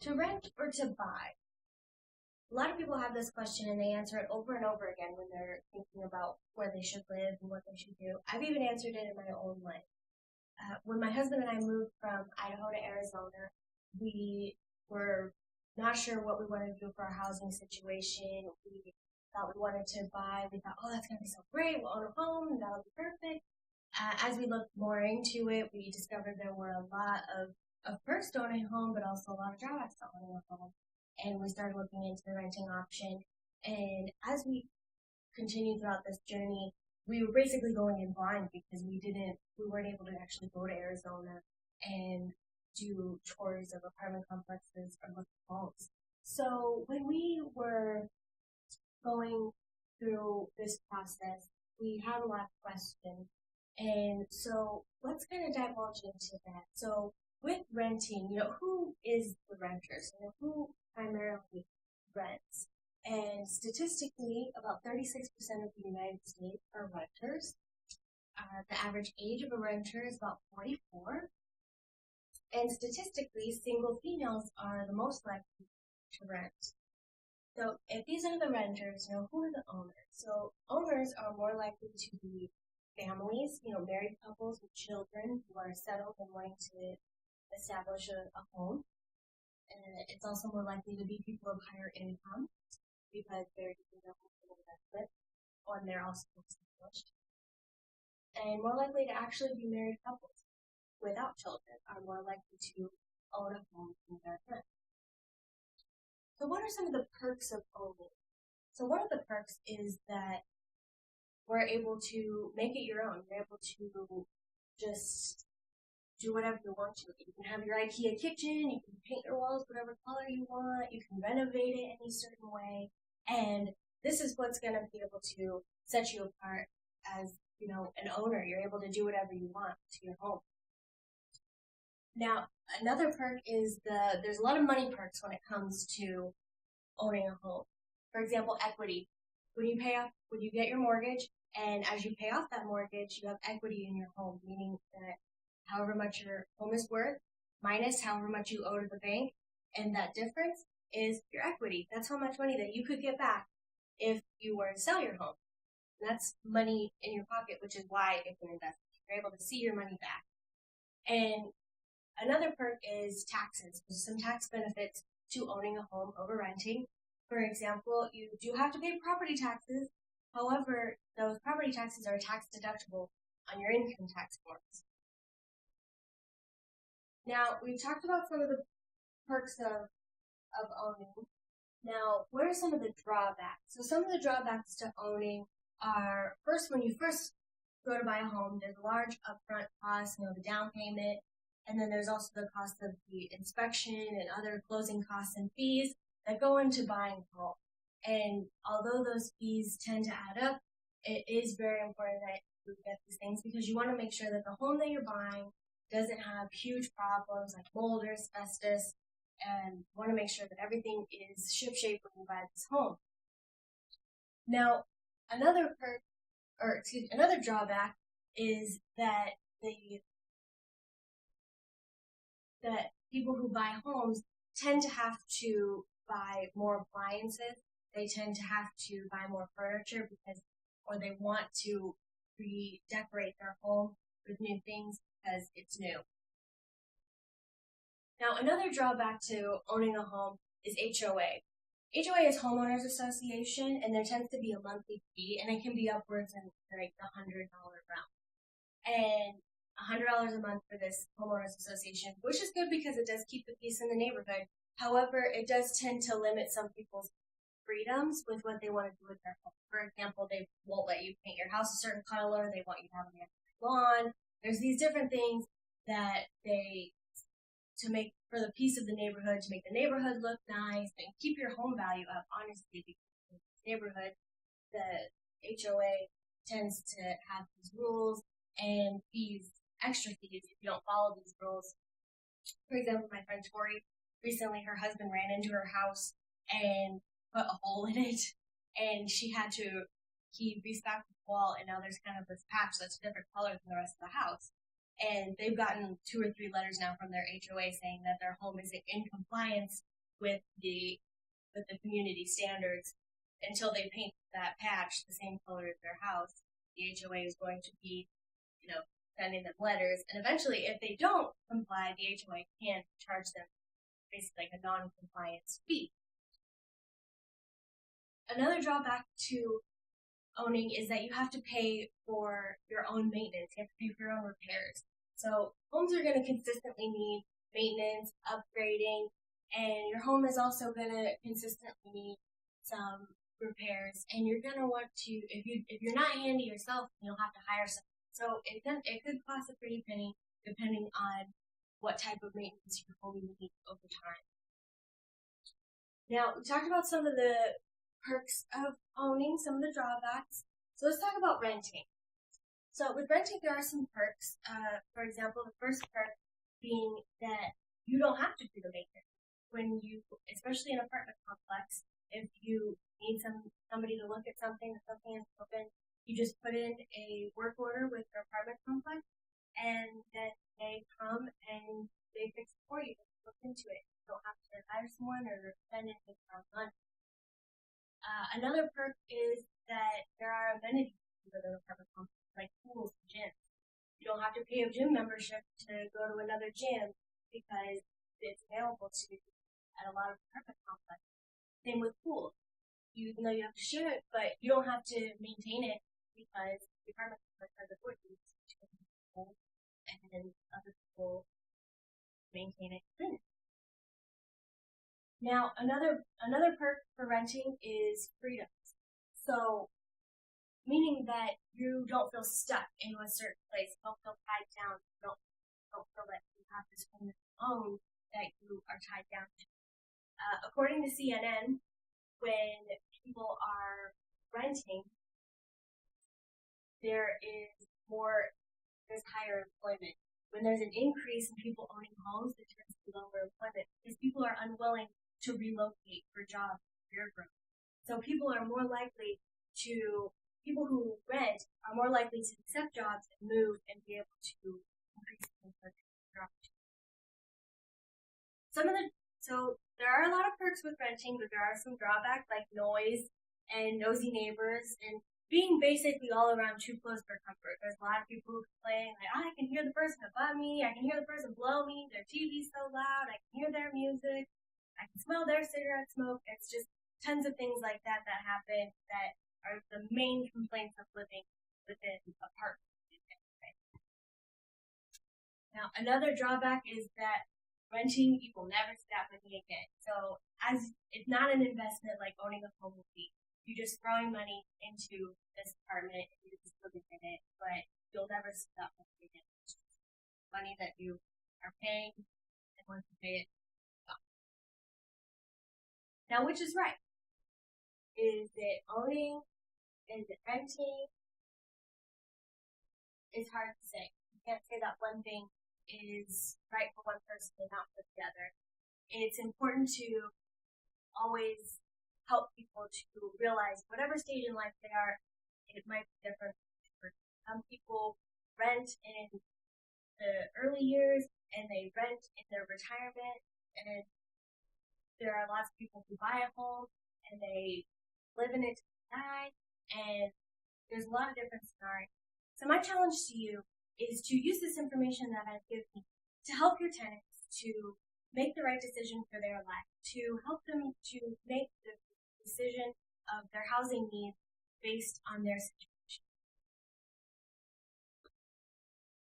To rent or to buy? A lot of people have this question and they answer it over and over again when they're thinking about where they should live and what they should do. I've even answered it in my own life. When my husband and I moved from Idaho to Arizona, we were not sure what we wanted to do for our housing situation. We thought we wanted to buy. We thought, oh, that's going to be so great. We'll own a home and that'll be perfect. As we looked more into it, we discovered there were a lot of perks to owning a home, but also a lot of drawbacks to owning a home. And we started looking into the renting option. And as we continued throughout this journey, we were basically going in blind because we weren't able to actually go to Arizona and do tours of apartment complexes or look at homes. So when we were going through this process, we had a lot of questions. And so let's kind of divulge into that. So with renting, who is the renter? So who primarily rents? And statistically, about 36% of the United States are renters. The average age of a renter is about 44. And statistically, single females are the most likely to rent. So if these are the renters, who are the owners? So owners are more likely to be families, married couples with children who are settled and wanting to establish a home. And it's also more likely to be people of higher income because they're using their home for investment, or they're also established. And more likely to actually be married couples without children are more likely to own a home in their rent. So what are some of the perks of owning? So one of the perks is that we're able to make it your own. You're able to just do whatever you want to. You can have your IKEA kitchen, you can paint your walls whatever color you want, you can renovate it any certain way, and this is what's going to be able to set you apart as, an owner. You're able to do whatever you want to your home. Now, another perk is there's a lot of money perks when it comes to owning a home. For example, equity. When you get your mortgage, and as you pay off that mortgage, you have equity in your home, meaning that however much your home is worth minus however much you owe to the bank, and that difference is your equity. That's how much money that you could get back if you were to sell your home. And that's money in your pocket, which is why it's an investment. You're able to see your money back. And another perk is taxes. There's some tax benefits to owning a home over renting. For example, you do have to pay property taxes. However, those property taxes are tax deductible on your income tax forms. Now, we've talked about some of the perks of owning. Now, what are some of the drawbacks? So some of the drawbacks to owning are, first, when you first go to buy a home, there's a large upfront cost, the down payment, and then there's also the cost of the inspection and other closing costs and fees that go into buying a home. And although those fees tend to add up, it is very important that you get these things because you want to make sure that the home that you're buying doesn't have huge problems like mold or asbestos, and want to make sure that everything is shipshape when you buy this home. Now, another drawback is that that people who buy homes tend to have to buy more appliances. They tend to have to buy more furniture or they want to redecorate their home with new things because it's new. Now, another drawback to owning a home is HOA. HOA is Homeowners Association, and there tends to be a monthly fee, and it can be upwards in like the $100 realm. And $100 a month for this Homeowners Association, which is good because it does keep the peace in the neighborhood. However, it does tend to limit some people's freedoms with what they want to do with their home. For example, they won't let you paint your house a certain color. They want you to have a lawn. There's these different things that to make for the peace of the neighborhood, to make the neighborhood look nice and keep your home value up, honestly, because in the neighborhood, the HOA tends to have these rules and fees, extra fees if you don't follow these rules. For example, my friend Tori, recently her husband ran into her house and put a hole in it, and he restocked the wall, and now there's kind of this patch that's a different color than the rest of the house. And they've gotten 2 or 3 letters now from their HOA saying that their home is in compliance with the community standards until they paint that patch the same color as their house. The HOA is going to be, sending them letters, and eventually, if they don't comply, the HOA can charge them basically like a non-compliance fee. Another drawback to owning is that you have to pay for your own maintenance. You have to pay for your own repairs. So homes are going to consistently need maintenance, upgrading, and your home is also going to consistently need some repairs. And you're going to want to, if you're not handy yourself, you'll have to hire someone. So it could cost a pretty penny depending on what type of maintenance your home needs over time. Now, we talked about some of the perks of owning, some of the drawbacks. So let's talk about renting. So with renting, there are some perks. For example, the first perk being that you don't have to do the maintenance. When you, especially in an apartment complex, if you need somebody to look at something, if something is open, you just put in a work order with your apartment complex, and then they come and they fix it for you. They look into it. You don't have to hire someone or spend anything on money. Another perk is that there are amenities within an apartment complex, like pools and gyms. You don't have to pay a gym membership to go to another gym because it's available to you at a lot of apartment complexes. Same with pools. Even though you have to share it, but you don't have to maintain it because the apartment complex has a board use to pool, and then other people maintain it. Now, another perk for renting is freedom. So, meaning that you don't feel stuck in a certain place, you don't feel tied down, you don't feel that you have this home of your own that you are tied down to. According to CNN, when people are renting, there's higher employment. When there's an increase in people owning homes, there tends to be lower employment because people are unwilling to relocate for jobs and career growth. So people who rent are more likely to accept jobs and move and be able to increase employment. So there are a lot of perks with renting, but there are some drawbacks like noise and nosy neighbors and being basically all around too close for comfort. There's a lot of people who complain, like, I can hear the person above me, I can hear the person below me, their TV's so loud, I can hear their music, I can smell their cigarette smoke. It's just tons of things like that happen that are the main complaints of living within apartments. Now, another drawback is that renting, you will never see that money again. So as it's not an investment like owning a home would be. You're just throwing money into this apartment and you're just living in it, but you'll never see that money again. It's just money that you are paying, and once you pay it, stop. Now, which is right? Is it owning? Is it renting? It's hard to say. You can't say that one thing is right for one person and not for the other. It's important to always help people to realize whatever stage in life they are, it might be different. Some people rent in the early years and they rent in their retirement, and there are lots of people who buy a home and they live in it to die, and there's a lot of different scenarios. So my challenge to you is to use this information that I've given to help your tenants to make the right decision for their life, to help them to make the decision of their housing needs based on their situation.